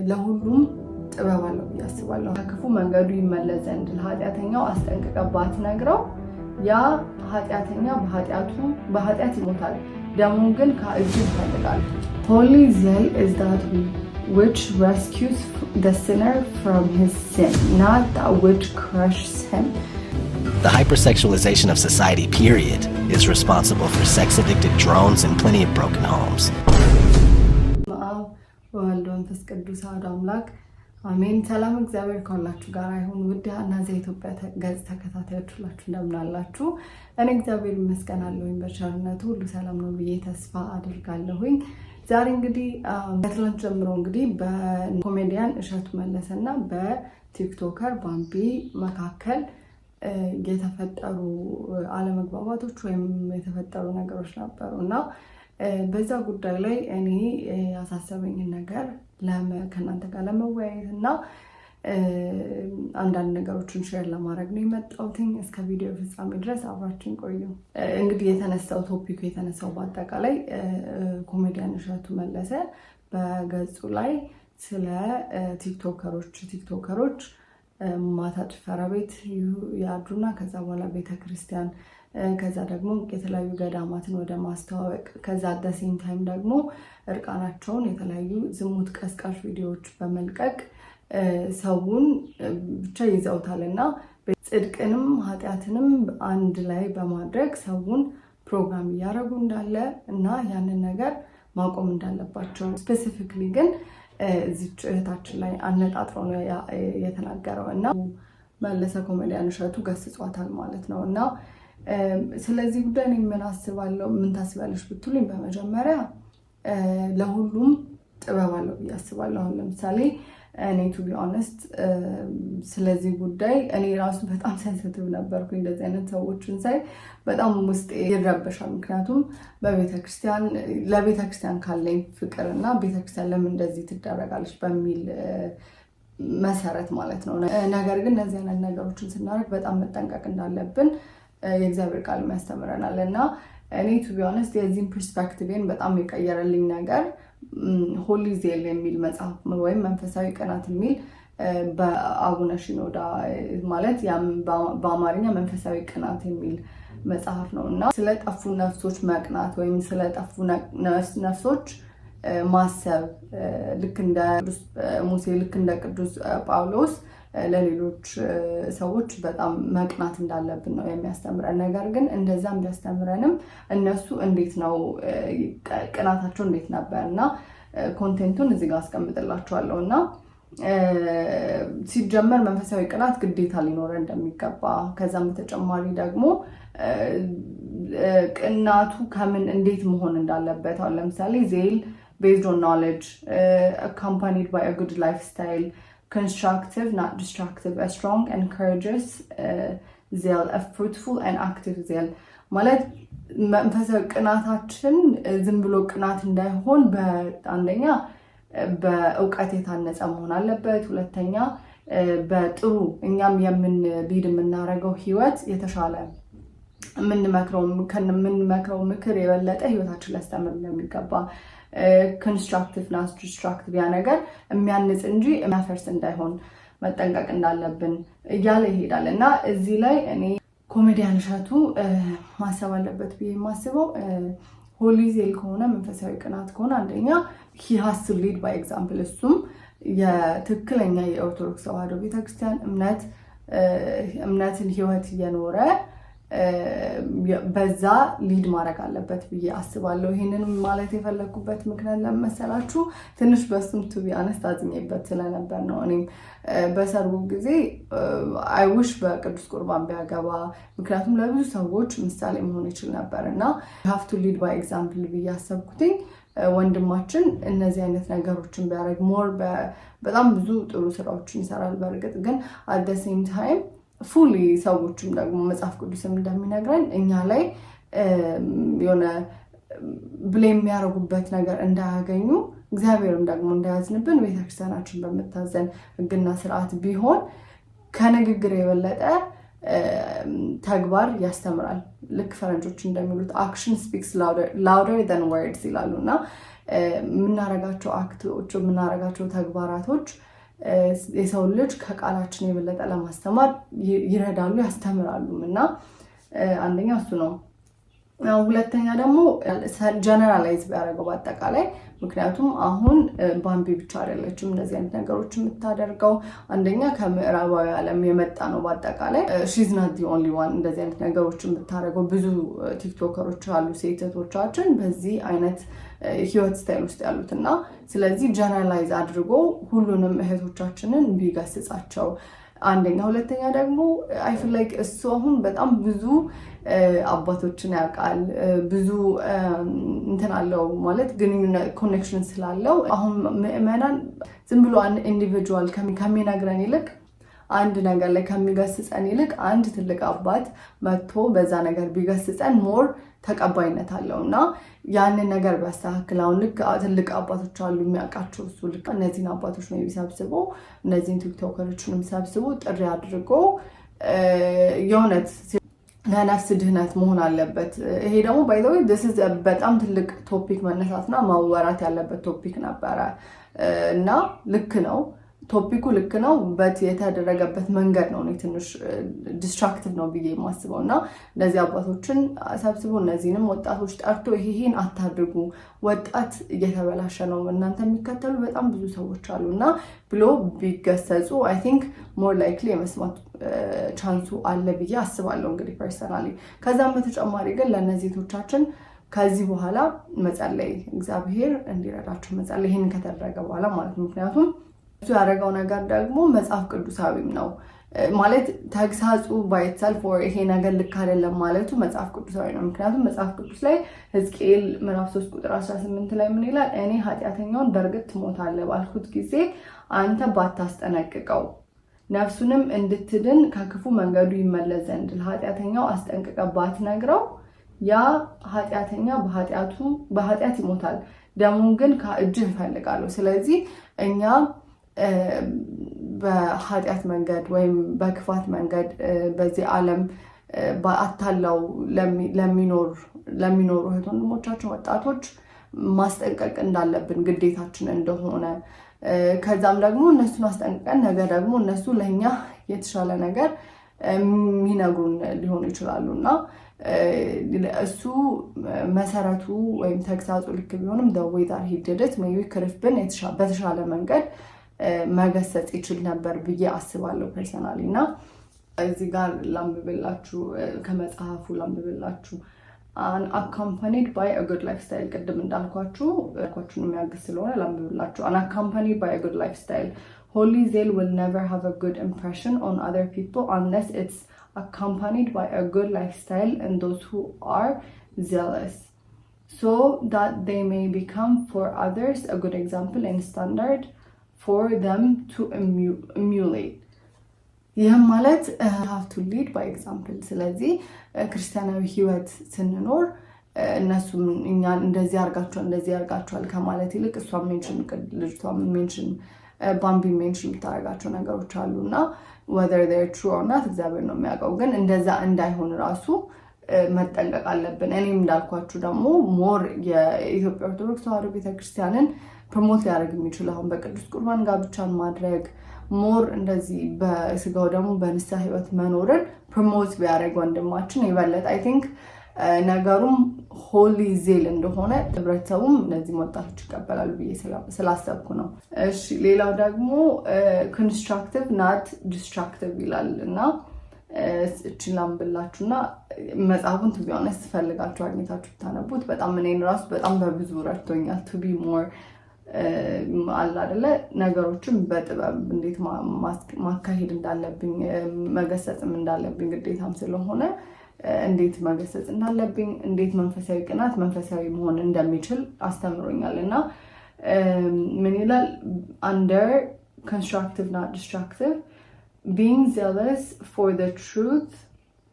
ለሁሉም ጥበብ አለው ያስባለሁ። ከክፉ መንገዱ ይመለስ ዘንድ ለኃጢአተኛው አስጠንቅቀባት ነግረው ያ ኃጢአተኛ በኃጢአት ይሞታል፣ ደሙን ግን ከእጁ ይፈልጋል። Holy zeal is that which rescues the sinner from his sin, not that which crushes him. The hypersexualization of society, period, is responsible for sex-addicted drones and plenty of broken homes. አሜን። ሰላም እግዚአብሔር ከሁላችሁ ጋር ይሁን። ውድ ሀና ዘኢትዮጵያ ገጽ ተከታታዮች ሁላችሁ እንደምን አላችሁ? እኔ እግዚአብሔር ይመስገን አለሁኝ። በቸርነቱ ሁሉ ሰላም ነው ብዬ ተስፋ አድርጋለሁኝ። ዛሬ እንግዲህ ከትላንት ጀምሮ እንግዲህ በኮሜዲያን እሸቱ መለሰና በቲክቶከር ባምቢ መካከል የተፈጠሩ አለመግባባቶች ወይም የተፈጠሩ ነገሮች ነበሩና በዛ ጉዳይ ላይ እኔ ያሳሰበኝን ነገር ከእናንተ ጋር ለመወያየት እና አንዳንድ ነገሮችን ሼር ለማድረግ ነው የመጣሁት። እስከ ቪዲዮ ፍጻሜ ድረስ አብራችን ቆዩ። እንግዲህ ቶፒኩ የተነሳው በአጠቃላይ ኮሜዲያን እሸቱ መለሰ በገጹ ላይ ስለ ቲክቶከሮች ማታ ጭፈራ ቤት ያድሩና ከዛ በኋላ ቤተክርስቲያን ከዛ ደግሞ የተለያዩ ገዳማትን ወደ ማስተዋወቅ ከዛ አደሴም ታይም ደግሞ እርቃናቸውን የተለያዩ ዝሙት ቀስቃሽ ቪዲዮዎች በመልቀቅ ሰውን ብቻ ይዘውታልና ጽድቅንም ኃጢአትንም አንድ ላይ በማድረግ ሰውን ፕሮግራም እያደረጉ እንዳለ እና ያንን ነገር ማቆም እንዳለባቸው ስፔሲፊክሊ ግን እዚህ እህታችን ላይ አነጣጥሮ ነው የተናገረው እና መለሰ ኮሜዲያን እሸቱ ገስጿታል ማለት ነው። እና ስለዚህ ጉዳይ ምን ታስባለሽ ብትሉኝ በመጀመሪያ ለሁሉም ጥበብ አለው ብዬ አስባለሁ። አሁን ለምሳሌ እኔ ቱ ቢ ኦነስት ስለዚህ ጉዳይ እኔ ራሱ በጣም ሴንሲቲቭ ነበርኩኝ። እንደዚህ አይነት ሰዎችን ሳይ በጣም ውስጤ ይረበሻል። ምክንያቱም ለቤተክርስቲያን ካለኝ ፍቅር እና ቤተክርስቲያን ለምን እንደዚህ ትደረጋለች በሚል መሰረት ማለት ነው። ነገር ግን እነዚህ አይነት ነገሮችን ስናደርግ በጣም መጠንቀቅ እንዳለብን የእግዚአብሔር ቃል ያስተምረናል እና እኔ ቱ ቢ ኦነስት የዚህን ፐርስፔክቲቭን በጣም የቀየረልኝ ነገር ሆሊ ዜል የሚል መጽሐፍ ወይም መንፈሳዊ ቅናት የሚል በአቡነ ሽኖዳ ማለት በአማርኛ መንፈሳዊ ቅናት የሚል መጽሐፍ ነው እና ስለጠፉ ነፍሶች መቅናት ወይም ስለጠፉ ነፍሶች ማሰብ ልክ እንደ ሙሴ ልክ እንደ ቅዱስ ጳውሎስ ለሌሎች ሰዎች በጣም መቅናት እንዳለብን ነው የሚያስተምረን። ነገር ግን እንደዛም ቢያስተምረንም እነሱ እንዴት ነው ቅናታቸው እንዴት ነበር እና ኮንቴንቱን እዚህ ጋር አስቀምጥላችኋለሁ። እና ሲጀመር መንፈሳዊ ቅናት ግዴታ ሊኖረን እንደሚገባ ከዛም በተጨማሪ ደግሞ ቅናቱ ከምን እንዴት መሆን እንዳለበት አሁን ለምሳሌ ዜል based on knowledge accompanied by a good lifestyle, constructive not destructive, a strong and courageous zeal, a fruitful and active zeal ማለት መንፈሳዊ ቅናታችን ዝም ብሎ ቅናት እንዳይሆን በአንደኛ በእውቀት የታነጸ መሆን አለበት። ሁለተኛ በጥሩ እኛም የምናደርገው ህይወት የተሻለ የምንመክረው ምክር የበለጠ ህይወታችን ሊያስተምር እንደሚገባ constructive not destructive ያ ነገር የሚያንጽ እንጂ የሚያፈርስ እንዳይሆን መጠንቀቅ እንዳለብን እያለ ይሄዳል። እና እዚህ ላይ እኔ ኮሜዲያን እሸቱ ማሰብ አለበት ብዬ የማስበው ሆሊ ዜል ከሆነ መንፈሳዊ ቅናት ከሆነ አንደኛ he has to lead by example። እሱም የትክክለኛ የኦርቶዶክስ ተዋሕዶ ቤተክርስቲያን እምነትን ህይወት እየኖረ በዛ ሊድ ማድረግ አለበት ብዬ አስባለሁ። ይሄንንም ማለት የፈለኩበት ምክንያት ለመሰላችሁ ትንሽ በሱም ቱ ቢ ኦነስት አዝኜበት ስለነበር ነው። እኔም በሰርጉ ጊዜ አይ ዊሽ በቅዱስ ቁርባን ቢያገባ፣ ምክንያቱም ለብዙ ሰዎች ምሳሌ መሆን ይችል ነበር እና have to lead by example ብዬ አሰብኩትኝ። ወንድማችን እነዚህ አይነት ነገሮችን ቢያደርግ ሞር በጣም ብዙ ጥሩ ስራዎችን ይሰራል። በእርግጥ ግን at the same time ፉሊ ሰዎችም ደግሞ መጽሐፍ ቅዱስም እንደሚነግረን እኛ ላይ የሆነ ብሌም የሚያደርጉበት ነገር እንዳያገኙ እግዚአብሔርም ደግሞ እንዳያዝንብን ቤተክርስቲያናችን በመታዘን ሕግና ስርዓት ቢሆን ከንግግር የበለጠ ተግባር ያስተምራል። ልክ ፈረንጆች እንደሚሉት አክሽን ስፒክስ ላውደር than words ይላሉና የምናረጋቸው አክቶች የምናረጋቸው ተግባራቶች የሰው ልጅ ከቃላችን የበለጠ ለማስተማር ይረዳሉ ያስተምራሉ እና አንደኛ እሱ ነው። ሁለተኛ ደግሞ ጀነራላይዝ ቢያደርገው በአጠቃላይ ምክንያቱም አሁን ባምቢ ብቻ አይደለችም እንደዚህ አይነት ነገሮች የምታደርገው አንደኛ ከምዕራባዊ ዓለም የመጣ ነው በአጠቃላይ she's not the only one እንደዚህ አይነት ነገሮች የምታደርገው ብዙ ቲክቶከሮች አሉ ሴቶቻችን በዚህ አይነት ህይወት ስታይል ውስጥ ያሉትና ስለዚህ ጀነራላይዝ አድርጎ ሁሉንም እህቶቻችንን ቢገስጻቸው አንደኛ ሁለተኛ ደግሞ አይ ፊል ላይክ እሱ አሁን በጣም ብዙ አባቶችን ያውቃል ብዙ እንትን አለው ማለት ግንኙነት ኮኔክሽን ስላለው አሁን ምዕመናን ዝም ብሎ አንድ ኢንዲቪጁዋል ከሚነግረን ይልቅ አንድ ነገር ላይ ከሚገስጸን ይልቅ አንድ ትልቅ አባት መጥቶ በዛ ነገር ቢገስጸን ሞር ተቀባይነት አለውና ያንን ነገር ቢያስተካክል አሁን ልክ ትልቅ አባቶች አሉ የሚያውቃቸው እሱ ልክ እነዚህን አባቶች ነው የሚሰብስቦ እነዚህን ቲክቶከሮችንም ሰብስቦ ጥሪ አድርጎ የእውነት ለነፍስ ድህነት መሆን አለበት። ይሄ ደግሞ ባይ ዘ ዌይ በጣም ትልቅ ቶፒክ መነሳትና ማወራት ያለበት ቶፒክ ነበረ እና ልክ ነው ቶፒኩ ልክ ነው በት የተደረገበት መንገድ ነው ትንሽ ዲስትራክቲቭ ነው ብዬ የማስበው እና እንደዚህ አባቶችን ሰብስቦ እነዚህንም ወጣቶች ጠርቶ ይሄን አታድርጉ ወጣት እየተበላሸ ነው እናንተ የሚከተሉ በጣም ብዙ ሰዎች አሉ እና ብሎ ቢገሰጹ አይ ቲንክ ሞር ላይክሊ የመስማት ቻንሱ አለ ብዬ አስባለሁ እንግዲህ ፐርሰናሊ። ከዛም በተጨማሪ ግን ለእነዚህ ቶቻችን ከዚህ በኋላ መጸለይ እግዚአብሔር እንዲረዳቸው መጸለይ ይሄን ከተደረገ በኋላ ማለት ምክንያቱም እሱ ያደረገው ነገር ደግሞ መጽሐፍ ቅዱሳዊም ነው ማለት ተግሳጹ ባይተሰልፍ ይሄ ነገር ልክ አይደለም ማለቱ መጽሐፍ ቅዱሳዊ ነው። ምክንያቱም መጽሐፍ ቅዱስ ላይ ሕዝቅኤል ምዕራፍ 3 ቁጥር 18 ላይ ምን ይላል? እኔ ኃጢአተኛውን በእርግጥ ትሞታለህ ባልኩት ጊዜ አንተ ባታስጠነቅቀው ነፍሱንም እንድትድን ከክፉ መንገዱ ይመለስ ዘንድ ለኃጢአተኛው አስጠንቅቀ ባትነግረው ያ ኃጢአተኛ በኃጢአት ይሞታል፣ ደሙን ግን ከእጅህ እፈልጋለሁ። ስለዚህ እኛ በኃጢአት መንገድ ወይም በክፋት መንገድ በዚህ ዓለም በአታላው ለሚኖሩ እህት ወንድሞቻችን ወጣቶች ማስጠንቀቅ እንዳለብን ግዴታችን እንደሆነ ከዛም ደግሞ እነሱን አስጠንቀቀን ነገ ደግሞ እነሱ ለእኛ የተሻለ ነገር የሚነግሩን ሊሆኑ ይችላሉ እና እሱ መሰረቱ ወይም ተግሳጹ ልክ ቢሆንም ደዌታር ሂደት ሜቢ ክርፍብን በተሻለ መንገድ መገሰጽ ይችል ነበር ብዬ አስባለሁ ፐርሰናሊ። እና እዚህ ጋር ላምብላችሁ ከመጽሐፉ ላምብላችሁ unaccompanied by a good lifestyle ቅድም እንዳልኳችሁ የሚያግዝ ስለሆነ ላምብላችሁ unaccompanied by a good lifestyle holy zeal will never have a good impression on other people unless it's accompanied by a good lifestyle and those who are zealous so that they may become for others a good example and standard for them to emulate ይህም ማለት have to lead by example ስለዚህ ክርስቲያናዊ ህይወት ስንኖር እነሱም እኛን እንደዚህ አርጋቸዋል ከማለት ይልቅ እሷ ልጅቷ ሜንሽን ባምቢ ሜንሽን የምታደርጋቸው ነገሮች አሉና whether they're true or not እግዚአብሔር ነው የሚያውቀው ግን እንደዛ እንዳይሆን ራሱ መጠንቀቅ አለብን። እኔም እንዳልኳችሁ ደግሞ ሞር የኢትዮጵያ ኦርቶዶክስ ተዋሕዶ ቤተክርስቲያንን ፕሮሞት ሊያደርግ የሚችል አሁን በቅዱስ ቁርባን ጋብቻን ማድረግ ሞር እንደዚህ በስጋው ደግሞ በንስሐ ህይወት መኖርን ፕሮሞት ቢያደርግ ወንድማችን የበለጠ አይ ቲንክ ነገሩም ሆሊ ዜል እንደሆነ ህብረተሰቡም እነዚህ ወጣቶች ይቀበላሉ ብዬ ስላሰብኩ ነው። እሺ ሌላው ደግሞ ኮንስትራክቲቭ ናት ዲስትራክቲቭ ይላል እና እቺን ላምብላችሁና መጽሐፉን ቱ ቢ ኦነስት ፈልጋችሁ አግኝታችሁ ብታነቡት በጣም እኔን ራሱ በጣም በብዙ ረድቶኛል። ቱ ቢ ሞር አለ አይደለ ነገሮችን በጥበብ እንዴት ማካሄድ እንዳለብኝ መገሰጽም እንዳለብኝ ግዴታም ስለሆነ እንዴት መገሰጽ እንዳለብኝ እንዴት መንፈሳዊ ቅናት መንፈሳዊ መሆን እንደሚችል አስተምሮኛል እና ምን ይላል under constructive not destructive being zealous for the truth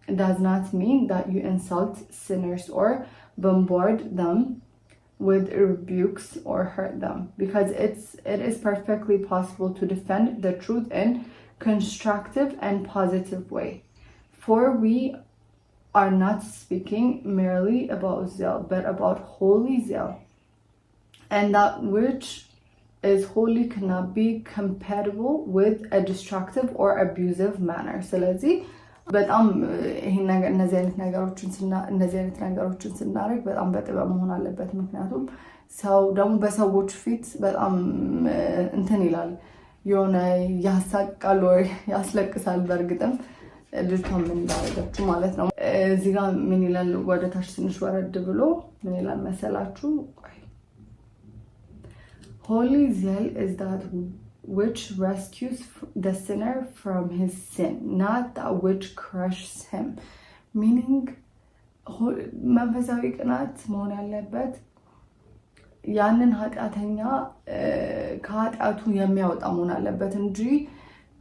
does not mean that you insult sinners or bombard them with rebukes or hurt them because it is perfectly possible to defend the truth in constructive and positive way for we are not speaking merely about zeal but about holy zeal and that which is holy cannot be compatible with a destructive or abusive manner. ስለዚህ በጣም ይሄን ነገር እነዚህ አይነት ነገሮችን ስናደርግ በጣም በጥበብ መሆን አለበት። ምክንያቱም ሰው ደግሞ በሰዎች ፊት በጣም እንትን ይላል የሆነ ያሳቃል ወይ ያስለቅሳል። በእርግጥም ልጅቷን ምን እንዳደረገችው ማለት ነው። እዚህ ጋር ምን ይላል ወደ ታች ትንሽ ወረድ ብሎ ምን ይላል መሰላችሁ? Holy zeal is that which rescues the sinner from his sin, not that which crushes him. Meaning መንፈሳዊ ቅናት መሆን ያለበት ያንን ኃጢአተኛ ከኃጢአቱ የሚያወጣ መሆን አለበት እንጂ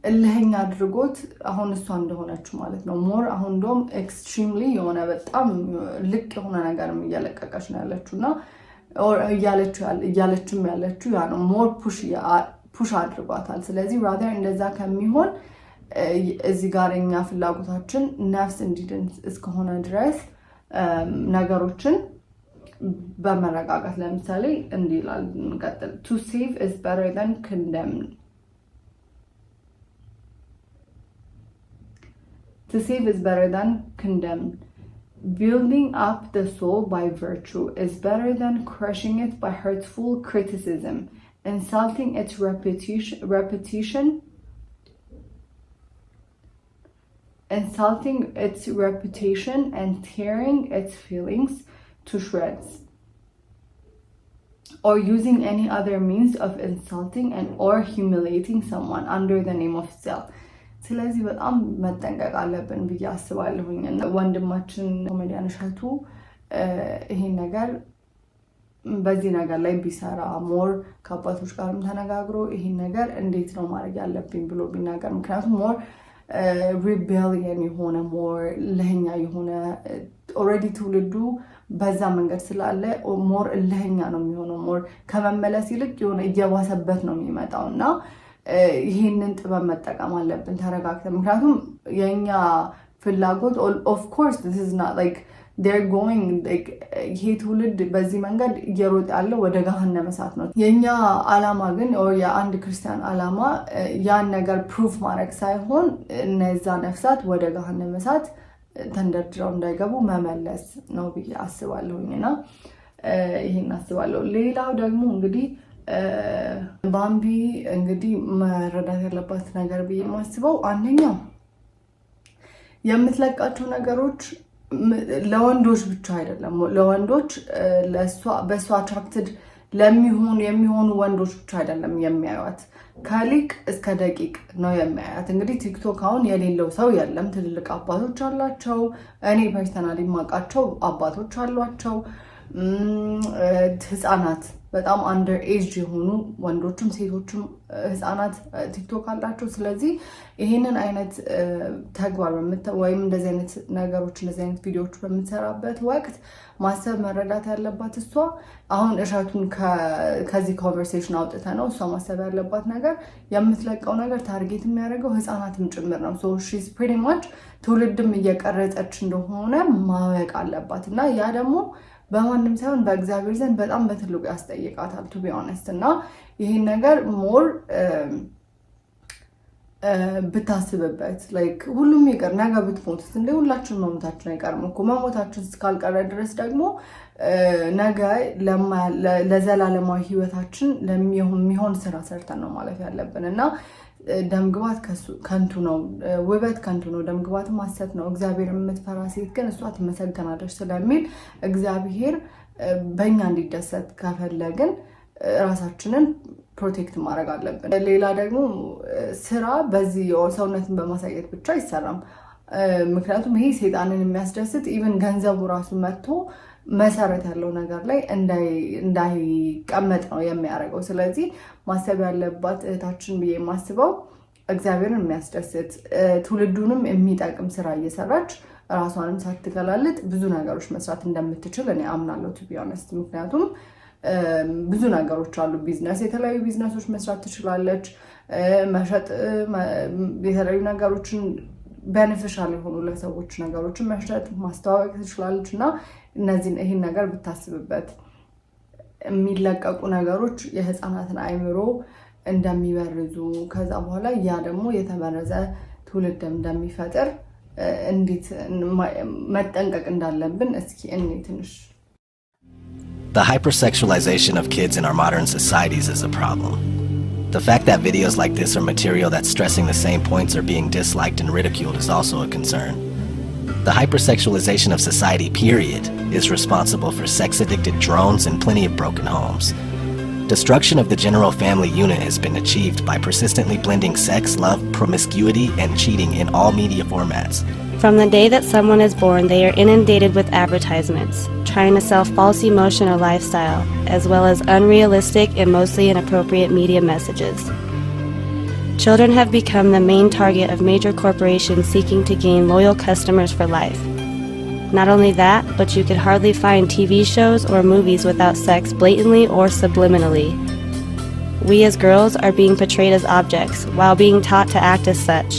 እልህኛ አድርጎት አሁን እሷ እንደሆነችው ማለት ነው። ሞር አሁን እንደውም ኤክስትሪምሊ የሆነ በጣም ልቅ የሆነ ነገርም እያለቀቀች ነው ያለችውና እያለችም ያለችው ያ ነው። ሞር ፑሽ አድርጓታል። ስለዚህ ራደር እንደዛ ከሚሆን እዚህ ጋር እኛ ፍላጎታችን ነፍስ እንዲድን እስከሆነ ድረስ ነገሮችን በመረጋጋት ለምሳሌ እንዲህ ይላል እንቀጥል። to save is better than condemn. To save is better than condemn. Building up the soul by virtue is better than crushing it by hurtful criticism, insulting its reputation and tearing its feelings to shreds, or using any other means of insulting and or humiliating someone under the name of self. ስለዚህ በጣም መጠንቀቅ አለብን ብዬ አስባለሁኝ። እና ወንድማችን ኮሜዲያን እሸቱ ይሄን ነገር በዚህ ነገር ላይ ቢሰራ ሞር ከአባቶች ጋርም ተነጋግሮ ይሄን ነገር እንዴት ነው ማድረግ ያለብኝ ብሎ ቢናገር፣ ምክንያቱም ሞር ሪቤሊየን የሆነ ሞር ለኛ የሆነ ኦልሬዲ ትውልዱ በዛ መንገድ ስላለ ሞር ለኛ ነው የሚሆነው። ሞር ከመመለስ ይልቅ የሆነ እየባሰበት ነው የሚመጣው እና ይሄንን ጥበብ መጠቀም አለብን ተረጋግተን። ምክንያቱም የኛ ፍላጎት ኦፍ ኮርስ this is not like they're going like ይሄ ትውልድ በዚህ መንገድ እየሮጠ ያለው ወደ ገሃነመ እሳት ነው። የኛ አላማ ግን የአንድ ክርስቲያን አላማ ያን ነገር ፕሩፍ ማድረግ ሳይሆን እነዛ ነፍሳት ወደ ገሃነመ እሳት ተንደርድረው እንዳይገቡ መመለስ ነው ብዬ አስባለሁኝና ይሄን አስባለሁ። ሌላው ደግሞ እንግዲህ ባምቢ እንግዲህ መረዳት ያለባት ነገር ብዬ የማስበው አንደኛው የምትለቃቸው ነገሮች ለወንዶች ብቻ አይደለም። ለወንዶች በእሷ አትራክትድ የሚሆኑ ወንዶች ብቻ አይደለም የሚያዩት፣ ከሊቅ እስከ ደቂቅ ነው የሚያዩት። እንግዲህ ቲክቶክ አሁን የሌለው ሰው የለም። ትልልቅ አባቶች አሏቸው። እኔ ፐርሰናሊ የማውቃቸው አባቶች አሏቸው። ህፃናት በጣም አንደር ኤጅ የሆኑ ወንዶችም ሴቶችም ህፃናት ቲክቶክ አላቸው። ስለዚህ ይሄንን አይነት ተግባር ወይም እንደዚህ አይነት ነገሮች እንደዚህ አይነት ቪዲዮዎች በምትሰራበት ወቅት ማሰብ መረዳት ያለባት እሷ አሁን እሸቱን ከዚህ ኮንቨርሴሽን አውጥተ ነው እሷ ማሰብ ያለባት ነገር የምትለቀው ነገር ታርጌት የሚያደርገው ህፃናትም ጭምር ነው። ሶ ሺዝ ፕሪቲ ማች ትውልድም እየቀረጸች እንደሆነ ማወቅ አለባት እና ያ ደግሞ በማንም ሳይሆን በእግዚአብሔር ዘንድ በጣም በትልቁ ያስጠይቃታል ቱ ቢ ኦነስት። እና ይሄን ነገር ሞር ብታስብበት ላይክ ሁሉም ይቀር ነገ ብትሞት እንደ ሁላችን መሞታችን አይቀርም እኮ። መሞታችን እስካልቀረ ድረስ ደግሞ ነገ ለዘላለማዊ ህይወታችን ለሚሆን ስራ ሰርተን ነው ማለት ያለብን እና ደምግባት ከንቱ ነው፣ ውበት ከንቱ ነው፣ ደምግባትም ሐሰት ነው፣ እግዚአብሔር የምትፈራ ሴት ግን እሷ ትመሰገናለች ስለሚል እግዚአብሔር በእኛ እንዲደሰት ከፈለግን ራሳችንን ፕሮቴክት ማድረግ አለብን። ሌላ ደግሞ ስራ በዚህ ሰውነትን በማሳየት ብቻ አይሰራም። ምክንያቱም ይሄ ሴጣንን የሚያስደስት ኢቨን ገንዘቡ ራሱ መጥቶ መሰረት ያለው ነገር ላይ እንዳይቀመጥ ነው የሚያደርገው። ስለዚህ ማሰብ ያለባት እህታችን ብዬ የማስበው እግዚአብሔርን የሚያስደስት ትውልዱንም የሚጠቅም ስራ እየሰራች ራሷንም ሳትገላልጥ ብዙ ነገሮች መስራት እንደምትችል እኔ አምናለሁ ቱ ቢ ኦነስት። ምክንያቱም ብዙ ነገሮች አሉ። የተለያዩ ቢዝነሶች መስራት ትችላለች። መሸጥ የተለያዩ ነገሮችን ቤኔፊሻል የሆኑ ለሰዎች ነገሮችን መሸጥ ማስተዋወቅ ትችላለች እና ይህን ነገር ብታስብበት። የሚለቀቁ ነገሮች የህፃናትን አይምሮ እንደሚበርዙ ከዛ በኋላ ያ ደግሞ የተመረዘ ትውልድ እንደሚፈጥር እንዴት መጠንቀቅ እንዳለብን እስኪ እኔ ትንሽ The hypersexualization of kids in our modern societies is a problem. The fact that videos like this are material that's stressing the same points are being disliked and ridiculed is also a concern. The hypersexualization of society, period, is responsible for sex-addicted drones and plenty of broken homes. Destruction of the general family unit has been achieved by persistently blending sex, love, promiscuity, and cheating in all media formats. From the day that someone is born, they are inundated with advertisements, trying to sell false emotion or lifestyle, as well as unrealistic and mostly inappropriate media messages. Children have become the main target of major corporations seeking to gain loyal customers for life. Not only that, but you could hardly find TV shows or movies without sex blatantly or subliminally. We as girls are being portrayed as objects while being taught to act as such.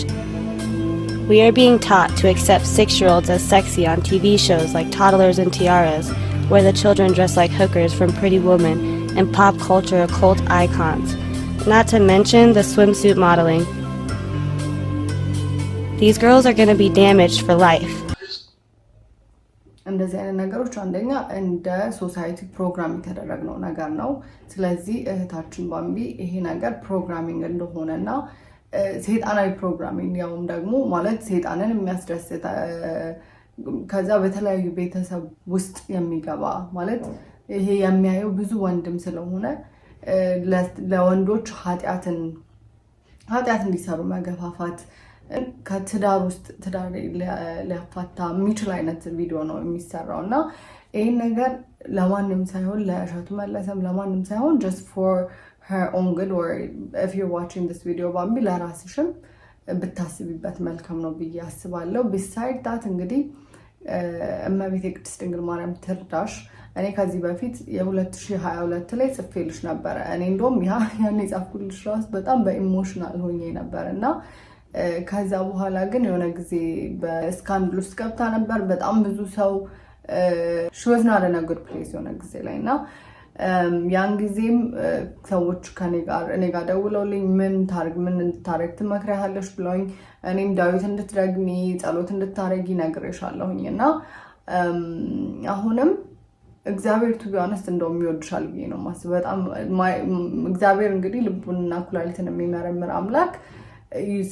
We are being taught to accept 6-year-olds as sexy on TV shows like Toddlers and Tiaras, where the children dress like hookers from Pretty Woman and pop culture occult icons. Not to mention the swimsuit modeling. These girls are going to be damaged for life. እንደዚህ አይነት ነገሮች አንደኛ እንደ ሶሳይቲ ፕሮግራም የተደረገው ነገር ነው። ስለዚህ እህታችን ባምቢ ይሄ ነገር ፕሮግራሚንግ እንደሆነና ሰይጣናዊ ፕሮግራሚንግ ያውም ደግሞ ማለት ሰይጣንን የሚያስደስት ከዛ በተለያዩ ቤተሰብ ውስጥ የሚገባ ማለት ይሄ የሚያየው ብዙ ወንድም ስለሆነ ለወንዶች ኃጢአት እንዲሰሩ መገፋፋት ከትዳር ውስጥ ትዳር ሊያፋታ የሚችል አይነት ቪዲዮ ነው የሚሰራውና ይሄን ነገር ለማንም ሳይሆን ለእሸቱ መለሰም ለማንም ሳይሆን just for her own good or if you're watching this video ባምቢ ለራስሽም ብታስቢበት መልካም ነው ብዬ አስባለሁ። beside that እንግዲህ እመቤቴ ቅድስት ድንግል ማርያም ትርዳሽ። እኔ ከዚህ በፊት የ2022 ላይ ጽፌልሽ ነበር። እኔ እንደውም ያኔ ጻፍኩልሽ ራስ በጣም በኢሞሽናል ሆኜ ነበርና ከዛ በኋላ ግን የሆነ ጊዜ በስካንድል ውስጥ ገብታ ነበር። በጣም ብዙ ሰው she was not in a good place የሆነ ጊዜ ላይና ያን ጊዜም ሰዎች እኔ ጋር ደውለውልኝ ምን እንድታረግ ትመክሪያለሽ ብለውኝ እኔም ዳዊት እንድትደግሚ ጸሎት እንድታረጊ ነግሬሻለሁኝና አሁንም እግዚአብሔር to be honest እንደውም ይወድሻል ብዬ ነው ማስበው። በጣም እግዚአብሔር እንግዲህ ልቡንና ኩላሊትን የሚመረምር አምላክ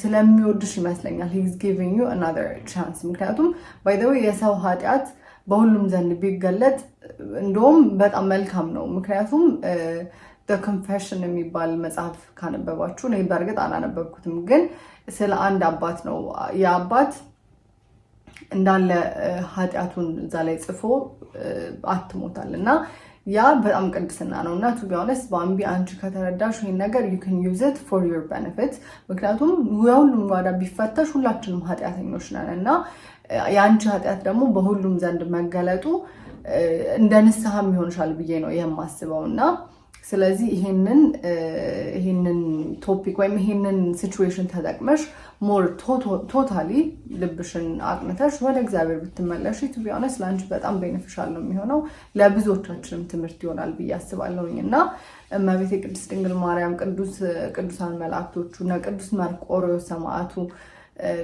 ስለሚወድሽ ይመስለኛል he is giving you another chance። ምክንያቱም by the way የሰው ኃጢአት በሁሉም ዘንድ ቢገለጥ እንደውም በጣም መልካም ነው። ምክንያቱም the confession የሚባል መጽሐፍ ካነበባችሁ እኔ በእርግጥ አላነበብኩትም ግን ስለ አንድ አባት ነው። የአባት እንዳለ ኃጢአቱን እዛ ላይ ጽፎ አትሞታልና ያ በጣም ቅድስና ነውና to be honest ባምቢ አንቺ ከተረዳሽ ይሄን ነገር you can use it for your benefit። ምክንያቱም ሁሉም ጓዳ ቢፈተሽ ሁላችንም ኃጢአተኞች ነንና ያንቺ ኃጢአት ደግሞ በሁሉም ዘንድ መገለጡ እንደ ንስሐም ይሆንሻል ብዬ ነው የማስበውና ስለዚህ ይሄንን ቶፒክ ወይም ይሄንን ሲቹዌሽን ተጠቅመሽ ሞር ቶታሊ ልብሽን አቅንተሽ ወደ እግዚአብሔር ብትመለሽ to be honest ላንቺ በጣም ቤኔፊሻል ነው የሚሆነው ለብዙዎቻችንም ትምህርት ይሆናል ብዬ አስባለሁኝና እመቤቴ ቅድስት ድንግል ማርያም ቅዱሳን መላእክቶቹ እና ቅዱስ መርቆሬዎስ ሰማዕቱ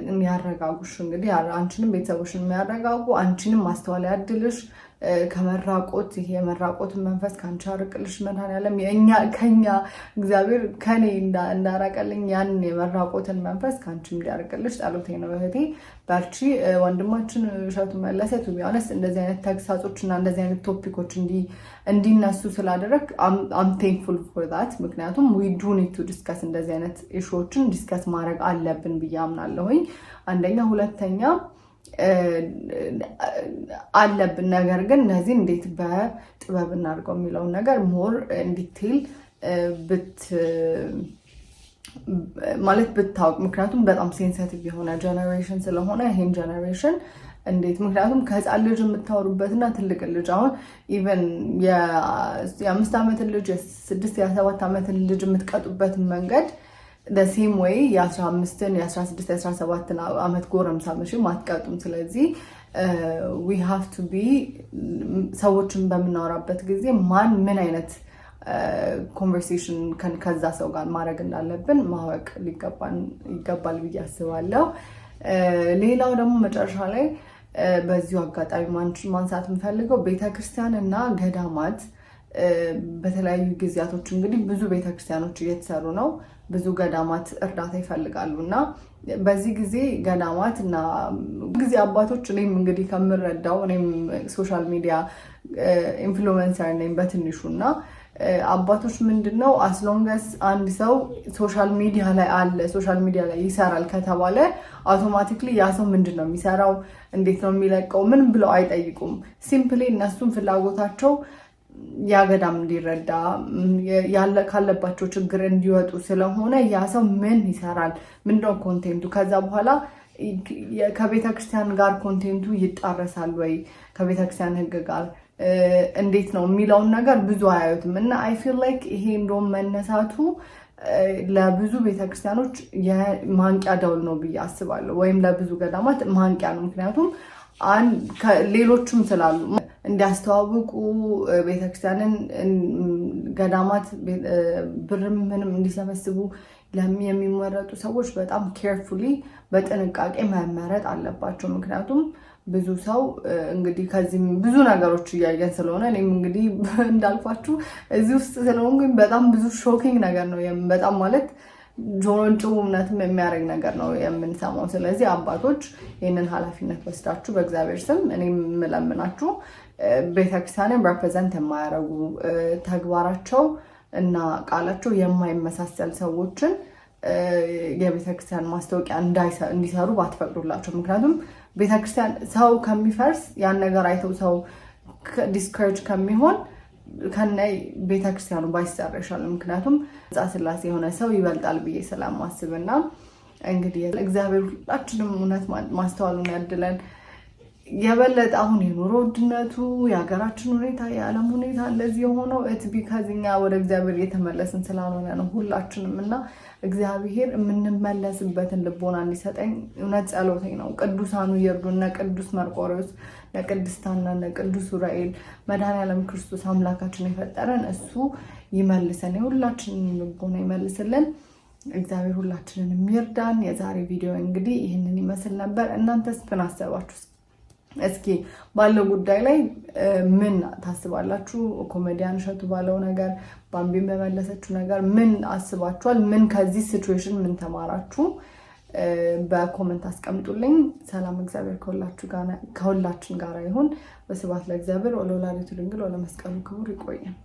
የሚያረጋጉሽ እንግዲህ አንቺንም ቤተሰቦሽን የሚያረጋጉ አንቺንም ማስተዋል ያድልሽ ከመራቆት ይሄ የመራቆትን መንፈስ ካንቺ አርቅልሽ መድኃኔዓለም ከኛ እግዚአብሔር ከኔ እንዳራቀልኝ ያን የመራቆትን መንፈስ ካንቺ እንዲያርቅልሽ ጸሎቴ ነው እህቴ። በርቺ። ወንድማችን እሸቱ መለሰ to be honest እንደዚህ አይነት ተግሳጾችና እንደዚህ አይነት ቶፒኮች እንዲነሱ ስላደረግ I'm thankful for that። ምክንያቱም we do need to discuss እንደዚህ አይነት ኢሹዎችን ዲስከስ ማድረግ አለብን ብዬ አምናለሁኝ። አንደኛ ሁለተኛ አለብን ነገር ግን እነዚህ እንዴት በጥበብ እናድርገው የሚለው ነገር ሞር ዲቴል ማለት ብታውቅ ምክንያቱም በጣም ሴንሲቲቭ የሆነ ጀነሬሽን ስለሆነ ይሄን ጀነሬሽን እንዴት ምክንያቱም ከህፃን ልጅ የምታወሩበትና ትልቅ ልጅ አሁን ኢቨን የ5 ዓመት ልጅ የ6 የ7 ዓመት ልጅ የምትቀጡበት መንገድ the same way የ15 የ16 የ17 ዓመት ጎረምሳ መቼም አትቀጡም። ስለዚህ we have to be ሰዎችን በመናወራበት ጊዜ ማን ምን አይነት ኮንቨርሴሽን ከዛ ሰው ጋር ማድረግ እንዳለብን ማወቅ ይገባል ብዬ አስባለሁ። ሌላው ደግሞ መጨረሻ ላይ በዚሁ አጋጣሚ ማንሳት የምፈልገው ቤተክርስቲያንና ገዳማት በተለያዩ ጊዜያቶች እንግዲህ ብዙ ቤተክርስቲያኖች እየተሰሩ ነው፣ ብዙ ገዳማት እርዳታ ይፈልጋሉና በዚህ ጊዜ ገዳማት እና ጊዜ አባቶች እኔም እንግዲህ ከምረዳው እኔም ሶሻል ሚዲያ ኢንፍሉዌንሰር ነኝ በትንሹና አባቶች ምንድነው as long as አንድ ሰው ሶሻል ሚዲያ ላይ አለ ሶሻል ሚዲያ ላይ ይሰራል ከተባለ አውቶማቲክሊ ያ ሰው ምንድነው የሚሰራው እንዴት ነው የሚለቀው ምን ብለው አይጠይቁም። ሲምፕሊ እነሱም ፍላጎታቸው ያገዳም እንዲረዳ ካለባቸው ችግር እንዲወጡ ስለሆነ ያ ሰው ምን ይሰራል ምንድነው ኮንቴንቱ ከዛ በኋላ ከቤተክርስቲያን ጋር ኮንቴንቱ ይጣረሳል ወይ ከቤተክርስቲያን ህግ ጋር እንዴት ነው የሚለውን ነገር ብዙ አያዩትም እና I feel like ይሄ እንደውም መነሳቱ ለብዙ ቤተክርስቲያኖች የማንቂያ ደውል ነው ብዬ አስባለሁ፣ ወይም ለብዙ ገዳማት ማንቂያ ነው። ምክንያቱም ሌሎችም ስላሉ እንዲያስተዋውቁ ቤተክርስቲያንን ገዳማት ብርም ምንም እንዲሰበስቡ የሚመረጡ ሰዎች በጣም ኬርፉሊ በጥንቃቄ መመረጥ አለባቸው። ምክንያቱም ብዙ ሰው እንግዲህ ከዚህ ብዙ ነገሮች እያየን ስለሆነ እኔም እንግዲህ እንዳልኳችሁ እዚህ ውስጥ ስለሆንኩኝ በጣም ብዙ ሾኪንግ ነገር ነው በጣም ማለት ጆሮን ጭውነትም የሚያደርግ ነገር ነው የምንሰማው። ስለዚህ አባቶች ይህንን ኃላፊነት ወስዳችሁ በእግዚአብሔር ስም እኔም የምለምናችሁ ቤተክርስቲያንን ሪፕሬዘንት የማያደርጉ ተግባራቸው እና ቃላቸው የማይመሳሰል ሰዎችን የቤተክርስቲያን ማስታወቂያ እንዲሰሩ ባትፈቅዱላቸው። ምክንያቱም ቤተክርስቲያን ሰው ከሚፈርስ ያን ነገር አይተው ሰው ዲስከሬጅ ከሚሆን ከነይ ቤተክርስቲያኑ ባይሰራ ይሻላል። ምክንያቱም ጻስላሴ የሆነ ሰው ይበልጣል ብዬ ስለማስብና እንግዲህ እግዚአብሔር ሁላችንም እውነት ማስተዋሉን ያድለን። የበለጠ አሁን የኑሮ ውድነቱ የሀገራችን ሁኔታ የዓለም ሁኔታ እንደዚህ የሆነው ቢካዝኛ ወደ እግዚአብሔር የተመለስን ስላልሆነ ነው ሁላችንም እና እግዚአብሔር የምንመለስበትን ልቦና እንዲሰጠኝ እውነት ጸሎቴ ነው። ቅዱሳኑ ይርዱና ቅዱስ መርቆሬዎስ ለቅድስታና ለቅዱስ ኡራኤል መድኃኔዓለም ክርስቶስ አምላካችን የፈጠረን እሱ ይመልሰን፣ የሁላችንን ልቦና ይመልስልን። እግዚአብሔር ሁላችንን የሚርዳን። የዛሬ ቪዲዮ እንግዲህ ይህንን ይመስል ነበር። እናንተስ ምን አሰባችሁ? እስኪ ባለው ጉዳይ ላይ ምን ታስባላችሁ? ኮሜዲያን እሸቱ ባለው ነገር ባምቢን በመለሰችው ነገር ምን አስባችኋል? ምን ከዚህ ሲቹዌሽን ምን ተማራችሁ? በኮሜንት አስቀምጡልኝ። ሰላም እግዚአብሔር ከሁላችን ጋር ይሁን። በስብሐት ለእግዚአብሔር ወለወላዲቱ ድንግል ወለመስቀሉ ክቡር። ይቆየን።